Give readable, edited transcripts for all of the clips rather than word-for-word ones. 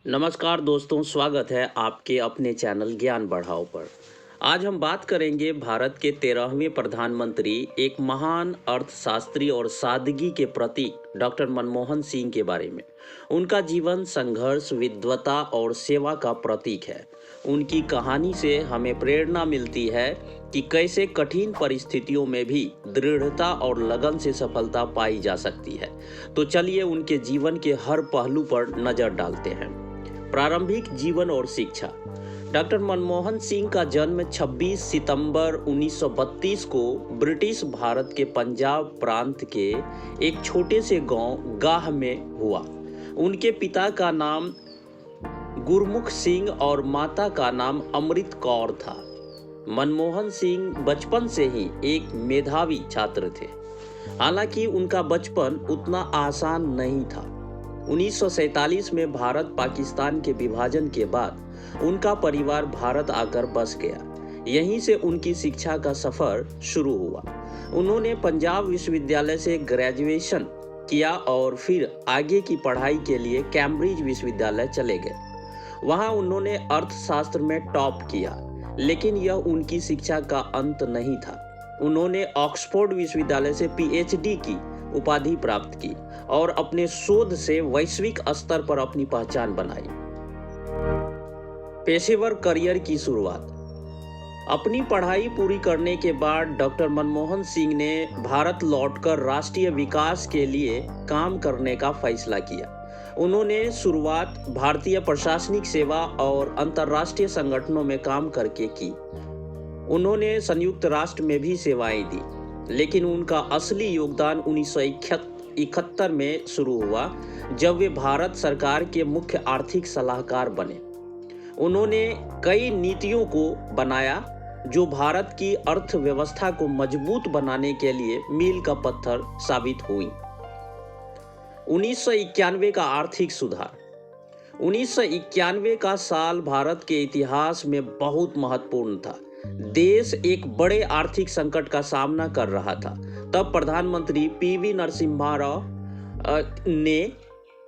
नमस्कार दोस्तों, स्वागत है आपके अपने चैनल ज्ञान बढ़ाओ पर। आज हम बात करेंगे भारत के 13वें प्रधानमंत्री, एक महान अर्थशास्त्री और सादगी के प्रतीक डॉक्टर मनमोहन सिंह के बारे में। उनका जीवन संघर्ष, विद्वता और सेवा का प्रतीक है। उनकी कहानी से हमें प्रेरणा मिलती है कि कैसे कठिन परिस्थितियों में भी दृढ़ता और लगन से सफलता पाई जा सकती है। तो चलिए उनके जीवन के हर पहलू पर नजर डालते हैं। प्रारंभिक जीवन और शिक्षा। डॉक्टर मनमोहन सिंह का जन्म 26 सितंबर 1932 को ब्रिटिश भारत के पंजाब प्रांत के एक छोटे से गांव गाह में हुआ। उनके पिता का नाम गुरमुख सिंह और माता का नाम अमृत कौर था। मनमोहन सिंह बचपन से ही एक मेधावी छात्र थे। हालांकि उनका बचपन उतना आसान नहीं था। 1947 में भारत पाकिस्तान के विभाजन के बाद उनका परिवार भारत आकर बस गया। यहीं से उनकी शिक्षा का सफर शुरू हुआ। उन्होंने पंजाब विश्वविद्यालय से ग्रेजुएशन किया और फिर आगे की पढ़ाई के लिए कैम्ब्रिज विश्वविद्यालय चले गए। वहां उन्होंने अर्थशास्त्र में टॉप किया, लेकिन यह उनकी शिक्षा का अंत नहीं था। उन्होंने ऑक्सफोर्ड विश्वविद्यालय से पीएचडी की उपाधि प्राप्त की और अपने शोध से वैश्विक स्तर पर अपनी पहचान बनाई। पेशेवर करियर की शुरुआत। अपनी पढ़ाई पूरी करने के बाद डॉक्टर मनमोहन सिंह ने भारत लौटकर राष्ट्रीय विकास के लिए काम करने का फैसला किया। उन्होंने शुरुआत भारतीय प्रशासनिक सेवा और अंतर्राष्ट्रीय संगठनों में काम करके की। उन्होंने संयुक्त राष्ट्र में भी सेवाएं दी, लेकिन उनका असली योगदान 1971 में शुरू हुआ, जब वे भारत सरकार के मुख्य आर्थिक सलाहकार बने। उन्होंने कई नीतियों को बनाया जो भारत की अर्थव्यवस्था को मजबूत बनाने के लिए मील का पत्थर साबित हुई। 1991 का आर्थिक सुधार। 1991 का साल भारत के इतिहास में बहुत महत्वपूर्ण था। देश एक बड़े आर्थिक संकट का सामना कर रहा था। तब प्रधानमंत्री पीवी नरसिम्हा राव ने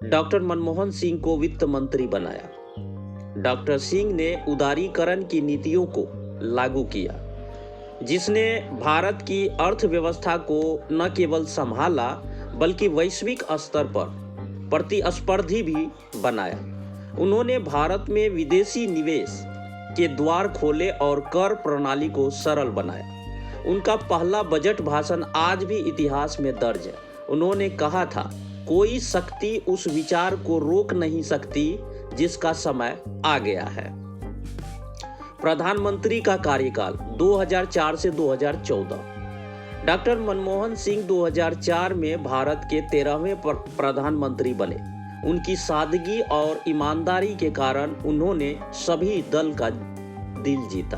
डॉक्टर मनमोहन सिंह को वित्त मंत्री बनाया। डॉक्टर सिंह ने उदारीकरण की नीतियों को लागू किया, जिसने भारत की अर्थव्यवस्था को न केवल संभाला बल्कि वैश्विक स्तर पर प्रतिस्पर्धी भी बनाया। उन्होंने भारत में विदेशी निवेश के द्वार खोले और कर प्रणाली को सरल बनाया। उनका पहला बजट भाषण आज भी इतिहास में दर्ज है। उन्होंने कहा था, कोई शक्ति उस विचार को रोक नहीं सकती जिसका समय आ गया है। प्रधानमंत्री का कार्यकाल 2004 से 2014। डॉक्टर मनमोहन सिंह 2004 में भारत के 13वें प्रधानमंत्री बने। उनकी सादगी और ईमानदारी के कारण उन्होंने सभी दल का दिल जीता।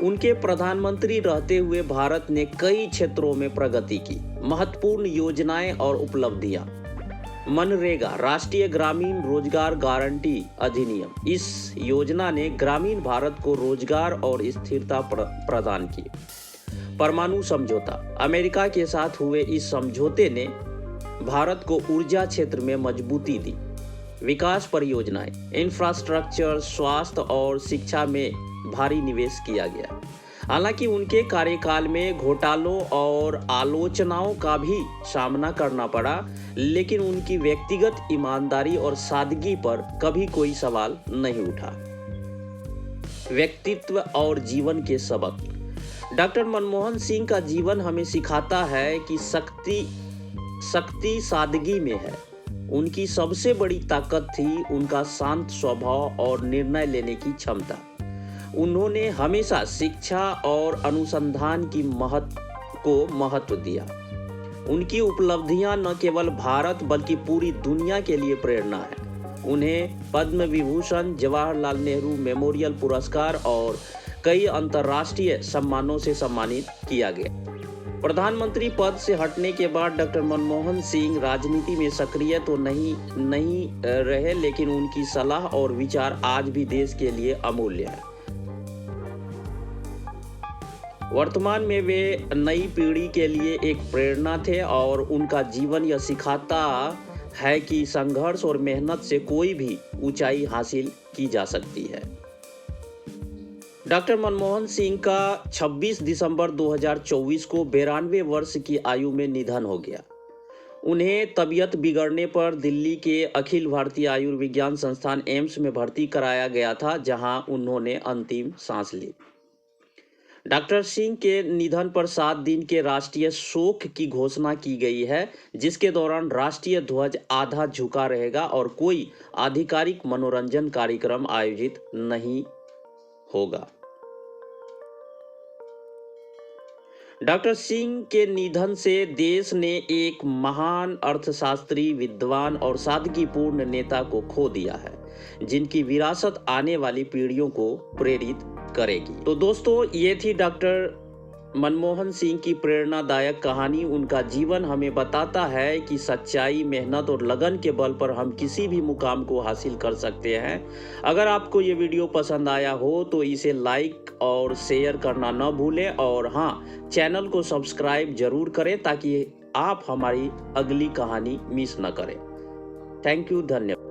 उनके प्रधानमंत्री रहते हुए भारत ने कई क्षेत्रों में प्रगति की। महत्वपूर्ण योजनाएं और उपलब्धियां। मनरेगा, राष्ट्रीय ग्रामीण रोजगार गारंटी अधिनियम। इस योजना ने ग्रामीण भारत को रोजगार और स्थिरता प्रदान की। परमाणु समझौता। अमेरिका के साथ हुए इस समझौते ने भारत को ऊर्जा क्षेत्र में मजबूती दी। विकास परियोजनाएं, इंफ्रास्ट्रक्चर, स्वास्थ्य और शिक्षा में भारी निवेश किया गया। हालांकि उनके कार्यकाल में घोटालों और आलोचनाओं का भी सामना करना पड़ा, लेकिन उनकी व्यक्तिगत ईमानदारी और सादगी पर कभी कोई सवाल नहीं उठा। व्यक्तित्व और जीवन के सबक। डॉक्टर मनमोहन सिंह का जीवन हमें सिखाता है कि शक्ति सादगी में है। उनकी सबसे बड़ी ताकत थी उनका शांत स्वभाव और निर्णय लेने की क्षमता। उन्होंने हमेशा शिक्षा और अनुसंधान की महत्व दिया। उनकी उपलब्धियां न केवल भारत बल्कि पूरी दुनिया के लिए प्रेरणा है। उन्हें पद्म विभूषण, जवाहरलाल नेहरू मेमोरियल पुरस्कार और कई अंतर्राष्ट्रीय सम्मानों से सम्मानित किया गया। प्रधानमंत्री पद से हटने के बाद डॉक्टर मनमोहन सिंह राजनीति में सक्रिय तो नहीं रहे, लेकिन उनकी सलाह और विचार आज भी देश के लिए अमूल्य है। वर्तमान में वे नई पीढ़ी के लिए एक प्रेरणा थे और उनका जीवन यह सिखाता है कि संघर्ष और मेहनत से कोई भी ऊंचाई हासिल की जा सकती है। डॉक्टर मनमोहन सिंह का 26 दिसंबर 2024 को 92 वर्ष की आयु में निधन हो गया। उन्हें तबीयत बिगड़ने पर दिल्ली के अखिल भारतीय आयुर्विज्ञान संस्थान एम्स में भर्ती कराया गया था, जहां उन्होंने अंतिम सांस ली। डॉक्टर सिंह के निधन पर 7 दिन के राष्ट्रीय शोक की घोषणा की गई है, जिसके दौरान राष्ट्रीय ध्वज आधा झुका रहेगा और कोई आधिकारिक मनोरंजन कार्यक्रम आयोजित नहीं होगा। डॉक्टर सिंह के निधन से देश ने एक महान अर्थशास्त्री, विद्वान और सादगीपूर्ण नेता को खो दिया है, जिनकी विरासत आने वाली पीढ़ियों को प्रेरित करेगी। तो दोस्तों, ये थी डॉक्टर मनमोहन सिंह की प्रेरणादायक कहानी। उनका जीवन हमें बताता है कि सच्चाई, मेहनत और लगन के बल पर हम किसी भी मुकाम को हासिल कर सकते हैं। अगर आपको ये वीडियो पसंद आया हो तो इसे लाइक और शेयर करना न भूलें, और हाँ, चैनल को सब्सक्राइब जरूर करें ताकि आप हमारी अगली कहानी मिस न करें। थैंक यू, धन्यवाद।